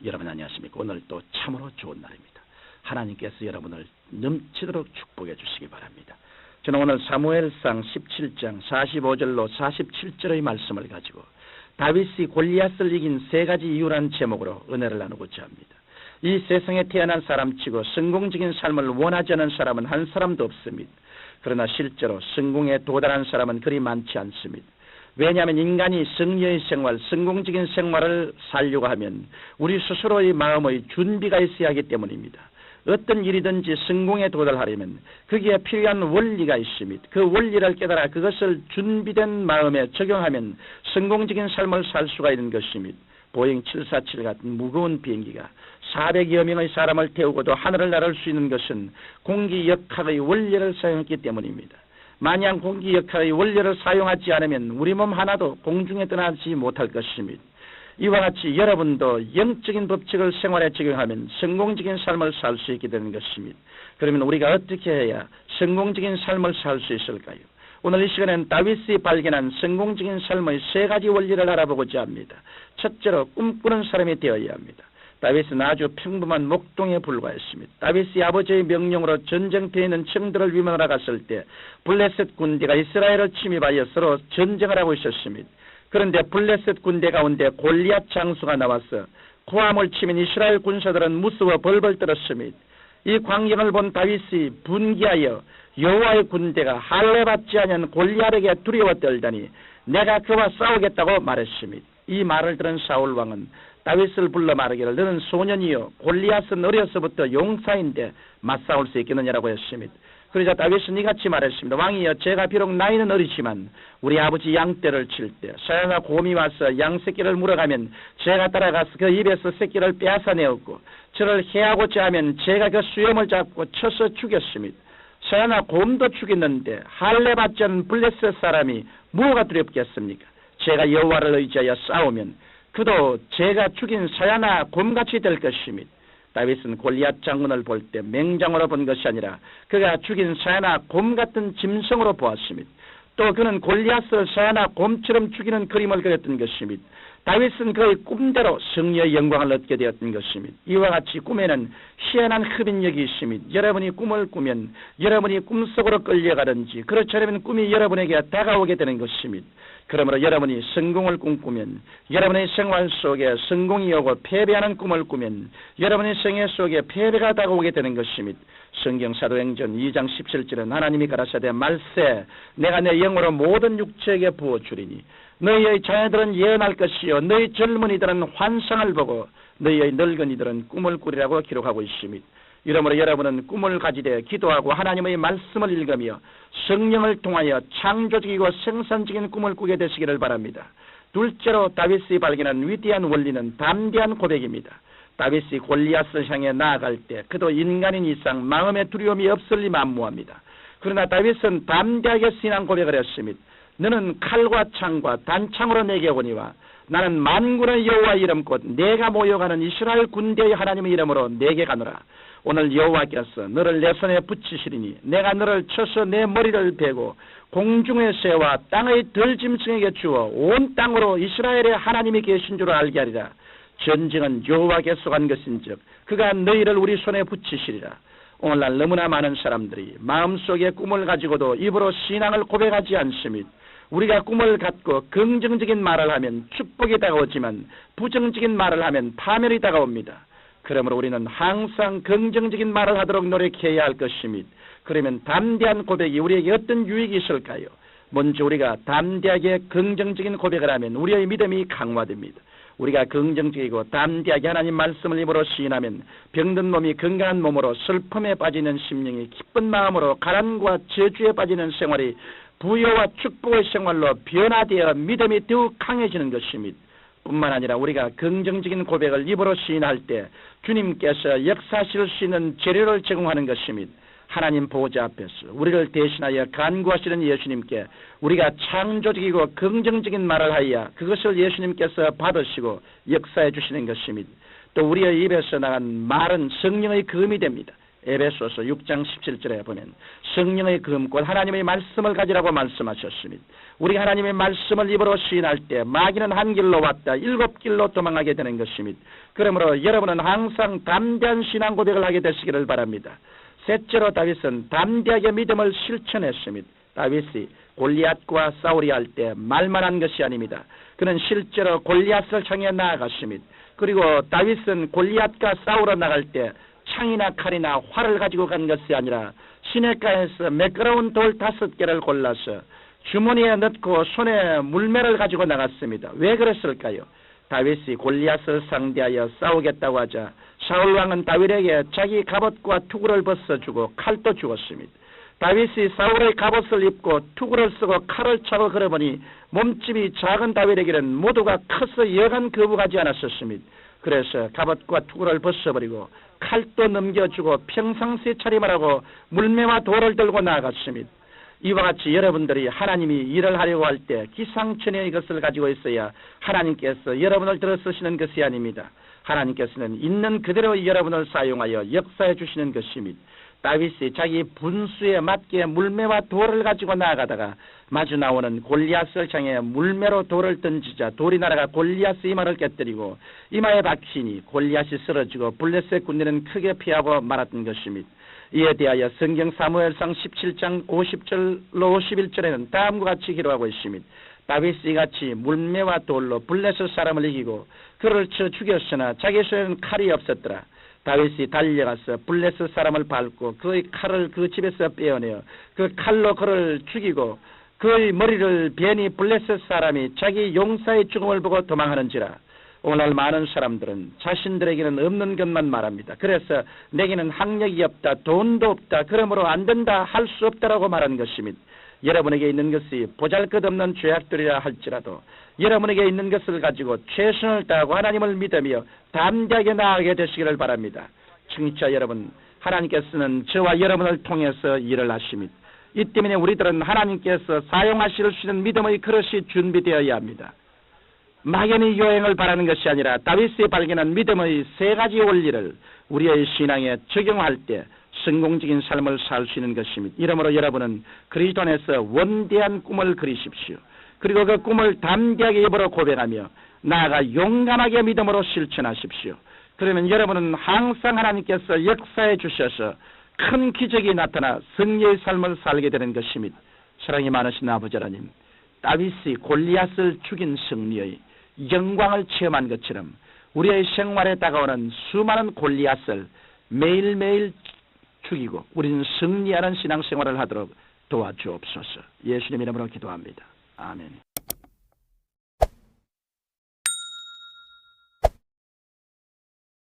여러분 안녕하십니까? 오늘 또 참으로 좋은 날입니다. 하나님께서 여러분을 넘치도록 축복해 주시기 바랍니다. 저는 오늘 사무엘상 17장 45절로 47절의 말씀을 가지고 다윗이 골리앗을 이긴 세 가지 이유란 제목으로 은혜를 나누고자 합니다. 이 세상에 태어난 사람치고 성공적인 삶을 원하지 않은 사람은 한 사람도 없습니다. 그러나 실제로 성공에 도달한 사람은 그리 많지 않습니다. 왜냐하면 인간이 승리의 생활, 성공적인 생활을 살려고 하면 우리 스스로의 마음의 준비가 있어야 하기 때문입니다. 어떤 일이든지 성공에 도달하려면 거기에 필요한 원리가 있습니다. 그 원리를 깨달아 그것을 준비된 마음에 적용하면 성공적인 삶을 살 수가 있는 것입니다. 보잉 747 같은 무거운 비행기가 400여 명의 사람을 태우고도 하늘을 날을 수 있는 것은 공기역학의 원리를 사용했기 때문입니다. 만약 공기역학의 원리를 사용하지 않으면 우리 몸 하나도 공중에 떠나지 못할 것입니다. 이와 같이 여러분도 영적인 법칙을 생활에 적용하면 성공적인 삶을 살 수 있게 되는 것입니다. 그러면 우리가 어떻게 해야 성공적인 삶을 살 수 있을까요? 오늘 이 시간에는 다윗이 발견한 성공적인 삶의 세 가지 원리를 알아보고자 합니다. 첫째로 꿈꾸는 사람이 되어야 합니다. 다윗은 아주 평범한 목동에 불과했습니다. 다윗이 아버지의 명령으로 전쟁터에 있는 청들을 위문하러 갔을 때 블레셋 군대가 이스라엘을 침입하여 서로 전쟁을 하고 있었습니다. 그런데 블레셋 군대 가운데 골리앗 장수가 나와서 고함을 치면 이스라엘 군사들은 무서워 벌벌 떨었습니다. 이 광경을 본 다윗이 분기하여 여호와의 군대가 할례받지 아니한 골리앗에게 두려워 떨다니 내가 그와 싸우겠다고 말했습니다. 이 말을 들은 사울 왕은 다윗을 불러 말하기를 너는 소년이요 골리앗은 어려서부터 용사인데 맞싸울 수 있겠느냐라고 했습니다. 그러자 다윗은 이같이 말했습니다. 왕이여 제가 비록 나이는 어리지만 우리 아버지 양떼를 칠 때 사야나 곰이 와서 양 새끼를 물어가면 제가 따라가서 그 입에서 새끼를 빼앗아내었고 저를 해하고자 하면 제가 그 수염을 잡고 쳐서 죽였습니다. 사야나 곰도 죽였는데 할례받지 않은 블레셋 사람이 무엇가 두렵겠습니까? 제가 여호와를 의지하여 싸우면 그도 제가 죽인 사야나 곰같이 될 것입니다. 다윗은 골리앗 장군을 볼 때 맹장으로 본 것이 아니라 그가 죽인 사야나 곰 같은 짐승으로 보았습니다. 또 그는 골리앗을 사야나 곰처럼 죽이는 그림을 그렸던 것입니다. 다윗은 그의 꿈대로 승리의 영광을 얻게 되었던 것입니다. 이와 같이 꿈에는 희한한 흡인력이 있습니다. 여러분이 꿈을 꾸면 여러분이 꿈속으로 끌려가든지 그렇지 않으면 꿈이 여러분에게 다가오게 되는 것입니다. 그러므로 여러분이 성공을 꿈꾸면 여러분의 생활 속에 성공이 오고 패배하는 꿈을 꾸면 여러분의 생애 속에 패배가 다가오게 되는 것입니다. 성경 사도행전 2장 17절은 하나님이 가라사대 말세 내가 내 영으로 모든 육체에게 부어주리니 너희의 자녀들은 예언할 것이요 너희 젊은이들은 환상을 보고 너희의 늙은이들은 꿈을 꾸리라고 기록하고 있습니다. 이러므로 여러분은 꿈을 가지되 기도하고 하나님의 말씀을 읽으며 성령을 통하여 창조적이고 생산적인 꿈을 꾸게 되시기를 바랍니다. 둘째로 다윗이 발견한 위대한 원리는 담대한 고백입니다. 다윗이 골리앗을 향해 나아갈 때 그도 인간인 이상 마음의 두려움이 없을 리 만무합니다. 그러나 다윗은 담대하게 신앙 고백을 했습니다. 너는 칼과 창과 단창으로 내게 오니와 나는 만군의 여호와 이름 곧 내가 모여가는 이스라엘 군대의 하나님의 이름으로 내게 가노라. 오늘 여호와께서 너를 내 손에 붙이시리니 내가 너를 쳐서 내 머리를 베고 공중의 새와 땅의 들짐승에게 주어 온 땅으로 이스라엘의 하나님이 계신 줄 알게 하리라. 전쟁은 여호와께서 속한 것인즉 그가 너희를 우리 손에 붙이시리라. 오늘날 너무나 많은 사람들이 마음속에 꿈을 가지고도 입으로 신앙을 고백하지 않습니다. 우리가 꿈을 갖고 긍정적인 말을 하면 축복이 다가오지만 부정적인 말을 하면 파멸이 다가옵니다. 그러므로 우리는 항상 긍정적인 말을 하도록 노력해야 할 것입니다. 그러면 담대한 고백이 우리에게 어떤 유익이 있을까요? 먼저 우리가 담대하게 긍정적인 고백을 하면 우리의 믿음이 강화됩니다. 우리가 긍정적이고 담대하게 하나님 말씀을 입으로 시인하면 병든 몸이 건강한 몸으로 슬픔에 빠지는 심령이 기쁜 마음으로 가난과 저주에 빠지는 생활이 부여와 축복의 생활로 변화되어 믿음이 더욱 강해지는 것입니다. 뿐만 아니라 우리가 긍정적인 고백을 입으로 시인할 때 주님께서 역사하실 수 있는 재료를 제공하는 것입니다. 하나님 보호자 앞에서 우리를 대신하여 간구하시는 예수님께 우리가 창조적이고 긍정적인 말을 하여 그것을 예수님께서 받으시고 역사해 주시는 것입니다. 또 우리의 입에서 나간 말은 성령의 금이 됩니다. 에베소서 6장 17절에 보면 성령의 금꽃 하나님의 말씀을 가지라고 말씀하셨습니다. 우리 하나님의 말씀을 입으로 시인할 때 마귀는 한 길로 왔다 7길로 도망하게 되는 것입니다. 그러므로 여러분은 항상 담대한 신앙 고백을 하게 되시기를 바랍니다. 셋째로 다윗은 담대하게 믿음을 실천했습니다. 다윗이 골리앗과 싸우려 할 때 말만 한 것이 아닙니다. 그는 실제로 골리앗을 향해 나아갔습니다. 그리고 다윗은 골리앗과 싸우러 나갈 때 창이나 칼이나 활을 가지고 간 것이 아니라 시냇가에서 매끄러운 돌 5개를 골라서 주머니에 넣고 손에 물매를 가지고 나갔습니다. 왜 그랬을까요? 다윗이 골리앗을 상대하여 싸우겠다고 하자 사울 왕은 다윗에게 자기 갑옷과 투구를 벗어주고 칼도 주었습니다. 다윗이 사울의 갑옷을 입고 투구를 쓰고 칼을 차고 걸어보니 몸집이 작은 다윗에게는 모두가 커서 여간 거부하지 않았었습니다. 그래서 갑옷과 투구를 벗어버리고 칼도 넘겨주고 평상시에 차림하라고 물매와 돌을 들고 나아갔습니다. 이와 같이 여러분들이 하나님이 일을 하려고 할 때 기상천외의 것을 가지고 있어야 하나님께서 여러분을 들어 쓰시는 것이 아닙니다. 하나님께서는 있는 그대로 여러분을 사용하여 역사해 주시는 것입니다. 다윗이 자기 분수에 맞게 물매와 돌을 가지고 나아가다가 마주 나오는 골리앗을 향해 물매로 돌을 던지자 돌이 날아가 골리앗의 이마를 깨뜨리고 이마에 박히니 골리앗이 쓰러지고 블레셋 군대는 크게 피하고 말았던 것입니다. 이에 대하여 성경 사무엘상 17장 50절로 51절에는 다음과 같이 기록하고 있습니다. 다윗이 같이 물매와 돌로 블레셋 사람을 이기고 그를 쳐 죽였으나 자기 손에는 칼이 없었더라. 다윗이 달려가서 블레셋 사람을 밟고 그의 칼을 그 집에서 빼어내어 그 칼로 그를 죽이고 그의 머리를 베니 블레셋 사람이 자기 용사의 죽음을 보고 도망하는지라. 오늘 많은 사람들은 자신들에게는 없는 것만 말합니다. 그래서 내게는 학력이 없다, 돈도 없다, 그러므로 안 된다, 할 수 없다라고 말하는 것입니다. 여러분에게 있는 것이 보잘것없는 죄악들이라 할지라도 여러분에게 있는 것을 가지고 최선을 다하고 하나님을 믿으며 담대하게 나아가게 되시기를 바랍니다. 청취자 여러분, 하나님께서는 저와 여러분을 통해서 일을 하십니다. 이 때문에 우리들은 하나님께서 사용하실 수 있는 믿음의 그릇이 준비되어야 합니다. 막연히 요행을 바라는 것이 아니라 다윗이 발견한 믿음의 3가지 원리를 우리의 신앙에 적용할 때 성공적인 삶을 살 수 있는 것입니다. 이러므로 여러분은 그리스도 안에서 원대한 꿈을 그리십시오. 그리고 그 꿈을 담대하게 입으로 고백하며 나아가 용감하게 믿음으로 실천하십시오. 그러면 여러분은 항상 하나님께서 역사해 주셔서 큰 기적이 나타나 승리의 삶을 살게 되는 것입니다. 사랑이 많으신 아버지 하나님, 다윗이 골리앗을 죽인 승리의 영광을 체험한 것처럼 우리의 생활에 다가오는 수많은 골리앗을 매일매일 죽이고 우리는 승리하는 신앙생활을 하도록 도와주옵소서. 예수님 이름으로 기도합니다. 아멘.